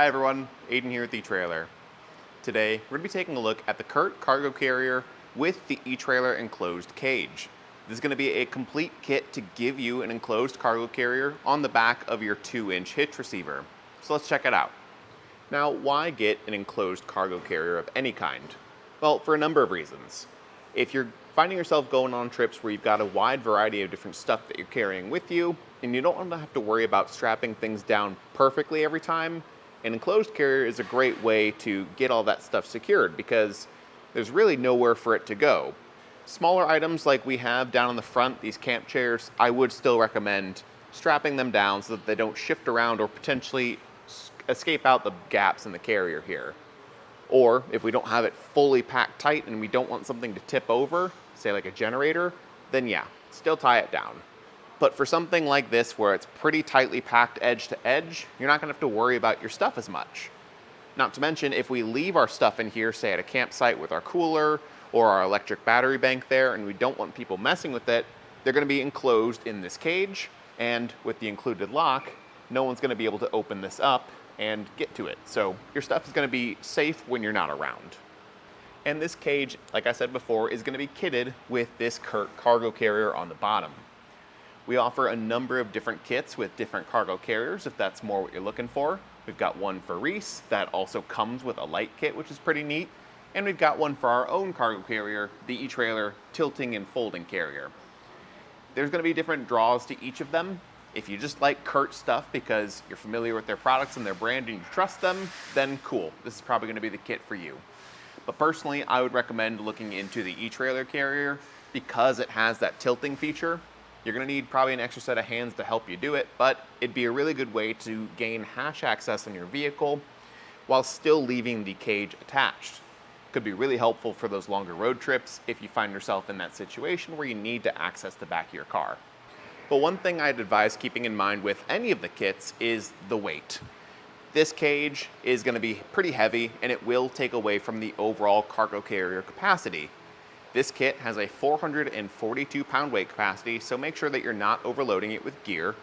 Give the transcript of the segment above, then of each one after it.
Hi everyone, Aiden here at the etrailer. Today, we're going to be taking a look at the CURT Cargo Carrier with the etrailer enclosed cage. This is going to be a complete kit to give you an enclosed cargo carrier on the back of your 2-inch hitch receiver. So let's check it out. Now, why get an enclosed cargo carrier of any kind? Well, for a number of reasons. If you're finding yourself going on trips where you've got a wide variety of different stuff that you're carrying with you, and you don't want to have to worry about strapping things down perfectly every time, an enclosed carrier is a great way to get all that stuff secured because there's really nowhere for it to go. Smaller items like we have down on the front, these camp chairs, I would still recommend strapping them down so that they don't shift around or potentially escape out the gaps in the carrier here. Or if we don't have it fully packed tight and we don't want something to tip over, say like a generator, then yeah, still tie it down. But for something like this where it's pretty tightly packed edge to edge, you're not gonna have to worry about your stuff as much. Not to mention, if we leave our stuff in here, say at a campsite with our cooler or our electric battery bank there, and we don't want people messing with it, they're gonna be enclosed in this cage, and with the included lock, no one's gonna be able to open this up and get to it. So your stuff is gonna be safe when you're not around. And this cage, like I said before, is gonna be kitted with this CURT Cargo Carrier on the bottom. We offer a number of different kits with different cargo carriers if that's more what you're looking for. We've got one for Reese that also comes with a light kit, which is pretty neat. And we've got one for our own cargo carrier, the etrailer tilting and folding carrier. There's gonna be different draws to each of them. If you just like CURT stuff because you're familiar with their products and their brand and you trust them, then cool, this is probably gonna be the kit for you. But personally, I would recommend looking into the etrailer carrier because it has that tilting feature. You're gonna need probably an extra set of hands to help you do it, but it'd be a really good way to gain hatch access on your vehicle while still leaving the cage attached. Could be really helpful for those longer road trips if you find yourself in that situation where you need to access the back of your car. But one thing I'd advise keeping in mind with any of the kits is the weight. This cage is gonna be pretty heavy and it will take away from the overall cargo carrier capacity. This kit has a 442 pound weight capacity, so make sure that you're not overloading it with gear.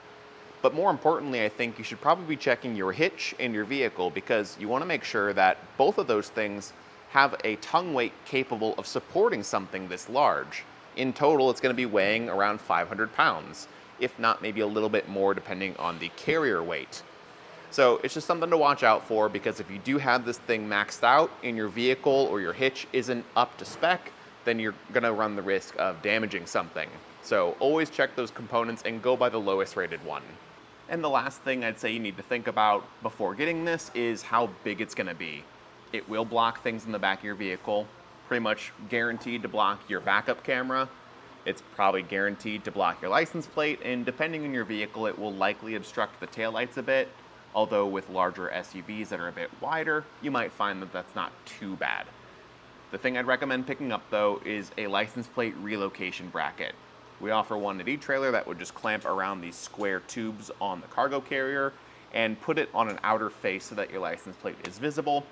But more importantly, I think you should probably be checking your hitch and your vehicle because you want to make sure that both of those things have a tongue weight capable of supporting something this large. In total, it's going to be weighing around 500 pounds, if not maybe a little bit more depending on the carrier weight. So it's just something to watch out for because if you do have this thing maxed out and your vehicle or your hitch isn't up to spec, then you're gonna run the risk of damaging something. So always check those components and go by the lowest rated one. And the last thing I'd say you need to think about before getting this is how big it's gonna be. It will block things in the back of your vehicle, pretty much guaranteed to block your backup camera. It's probably guaranteed to block your license plate, and depending on your vehicle, it will likely obstruct the taillights a bit. Although with larger SUVs that are a bit wider, you might find that that's not too bad. The thing I'd recommend picking up though is a license plate relocation bracket. We offer one at etrailer that would just clamp around these square tubes on the cargo carrier and put it on an outer face so that your license plate is visible.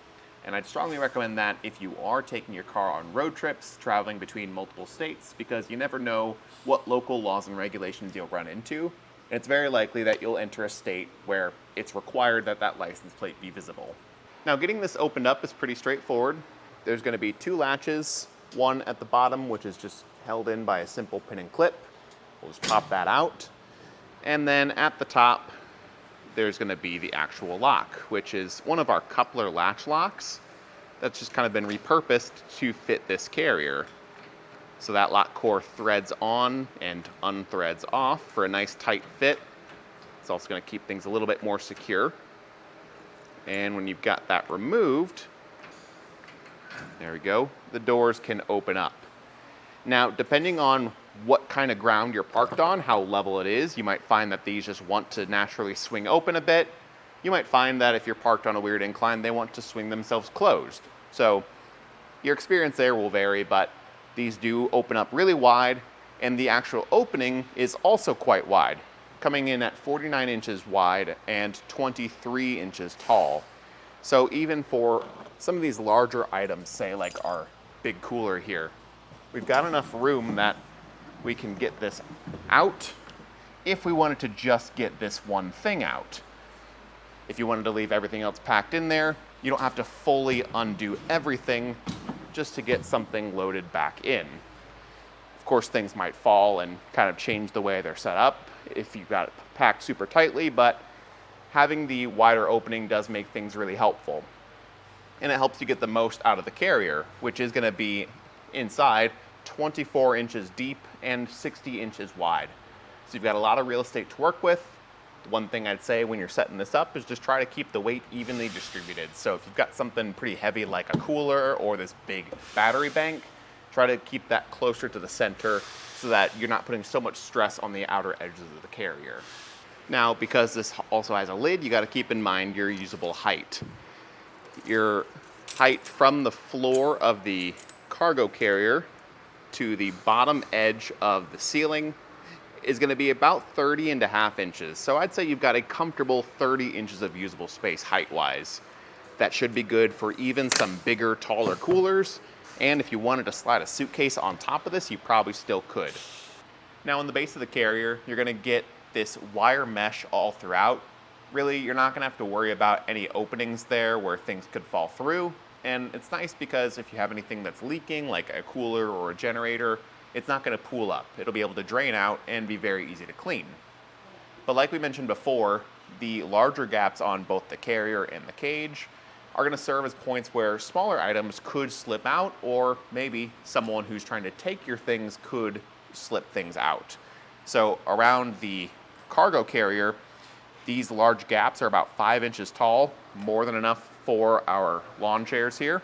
And I'd strongly recommend that if you are taking your car on road trips, traveling between multiple states, because you never know what local laws and regulations you'll run into. And it's very likely that you'll enter a state where it's required that that license plate be visible. Now getting this opened up is pretty straightforward. There's going to be two latches, one at the bottom, which is just held in by a simple pin and clip. We'll just pop that out. And then at the top, there's going to be the actual lock, which is one of our coupler latch locks that's just kind of been repurposed to fit this carrier. So that lock core threads on and unthreads off for a nice tight fit. It's also going to keep things a little bit more secure. And when you've got that removed, there we go, the doors can open up. Now, depending on what kind of ground you're parked on, how level it is, you might find that these just want to naturally swing open a bit. You might find that if you're parked on a weird incline, they want to swing themselves closed. So your experience there will vary, but these do open up really wide, and the actual opening is also quite wide, coming in at 49 inches wide and 23 inches tall. So even for some of these larger items, say like our big cooler here, we've got enough room that we can get this out if we wanted to just get this one thing out. If you wanted to leave everything else packed in there, you don't have to fully undo everything just to get something loaded back in. Of course, things might fall and kind of change the way they're set up if you've got it packed super tightly, but having the wider opening does make things really helpful. And it helps you get the most out of the carrier, which is gonna be inside 24 inches deep and 60 inches wide. So you've got a lot of real estate to work with. The one thing I'd say when you're setting this up is just try to keep the weight evenly distributed. So if you've got something pretty heavy like a cooler or this big battery bank, try to keep that closer to the center so that you're not putting so much stress on the outer edges of the carrier. Now, because this also has a lid, you gotta keep in mind your usable height. Your height from the floor of the cargo carrier to the bottom edge of the ceiling is gonna be about 30.5 inches. So I'd say you've got a comfortable 30 inches of usable space height-wise. That should be good for even some bigger, taller coolers. And if you wanted to slide a suitcase on top of this, you probably still could. Now on the base of the carrier, you're gonna get this wire mesh all throughout. Really, you're not gonna have to worry about any openings there where things could fall through. And it's nice because if you have anything that's leaking, like a cooler or a generator, it's not gonna pool up. It'll be able to drain out and be very easy to clean. But like we mentioned before, the larger gaps on both the carrier and the cage are gonna serve as points where smaller items could slip out, or maybe someone who's trying to take your things could slip things out. So around the cargo carrier, these large gaps are about 5 inches tall, more than enough for our lawn chairs here.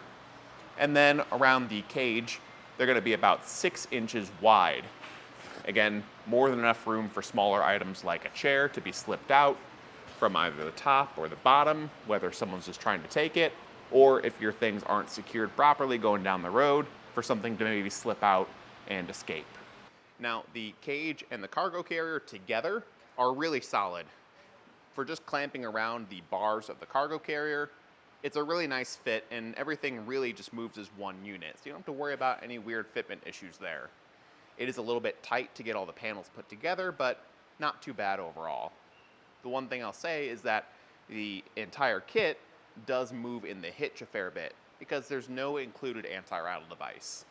And then around the cage, they're gonna be about 6 inches wide. Again, more than enough room for smaller items like a chair to be slipped out from either the top or the bottom, whether someone's just trying to take it, or if your things aren't secured properly going down the road, for something to maybe slip out and escape. Now, the cage and the cargo carrier together are really solid. For just clamping around the bars of the cargo carrier, it's a really nice fit, and everything really just moves as one unit, so you don't have to worry about any weird fitment issues there. It is a little bit tight to get all the panels put together, but not too bad overall. The one thing I'll say is that the entire kit does move in the hitch a fair bit because there's no included anti-rattle device.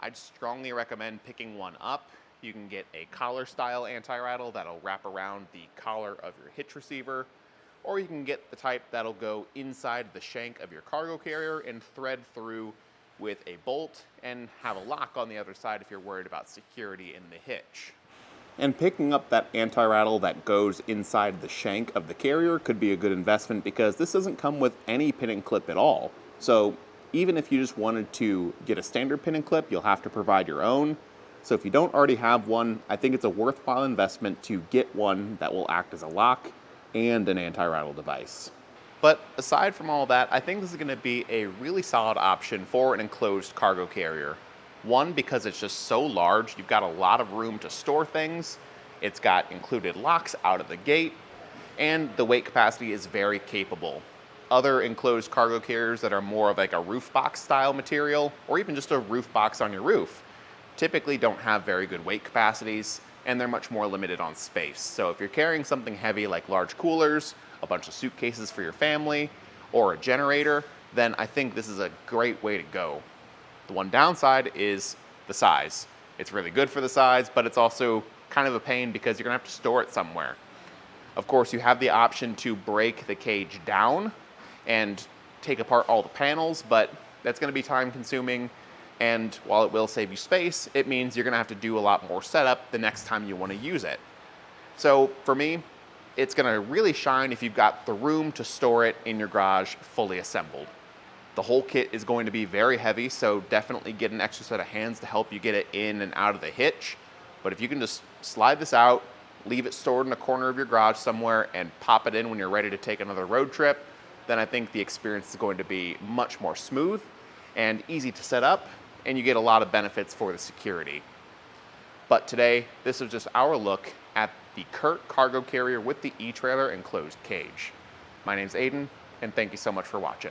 I'd strongly recommend picking one up. You can get a collar style anti-rattle that'll wrap around the collar of your hitch receiver, or you can get the type that'll go inside the shank of your cargo carrier and thread through with a bolt and have a lock on the other side if you're worried about security in the hitch. And picking up that anti-rattle that goes inside the shank of the carrier could be a good investment because this doesn't come with any pin and clip at all. So even if you just wanted to get a standard pin and clip, you'll have to provide your own. So if you don't already have one, I think it's a worthwhile investment to get one that will act as a lock and an anti-rattle device. But aside from all that, I think this is gonna be a really solid option for an enclosed cargo carrier. One, because it's just so large, you've got a lot of room to store things. It's got included locks out of the gate, and the weight capacity is very capable. Other enclosed cargo carriers that are more of like a roof box style material, or even just a roof box on your roof, typically don't have very good weight capacities, and they're much more limited on space. So if you're carrying something heavy like large coolers, a bunch of suitcases for your family, or a generator, then I think this is a great way to go. The one downside is the size. It's really good for the size, but it's also kind of a pain because you're gonna have to store it somewhere. Of course, you have the option to break the cage down and take apart all the panels, but that's gonna be time consuming. And while it will save you space, it means you're gonna have to do a lot more setup the next time you wanna use it. So for me, it's gonna really shine if you've got the room to store it in your garage fully assembled. The whole kit is going to be very heavy, so definitely get an extra set of hands to help you get it in and out of the hitch. But if you can just slide this out, leave it stored in a corner of your garage somewhere, and pop it in when you're ready to take another road trip, then I think the experience is going to be much more smooth and easy to set up, and you get a lot of benefits for the security. But today, this is just our look at the CURT Cargo Carrier with the eTrailer enclosed cage. My name's Aiden, and thank you so much for watching.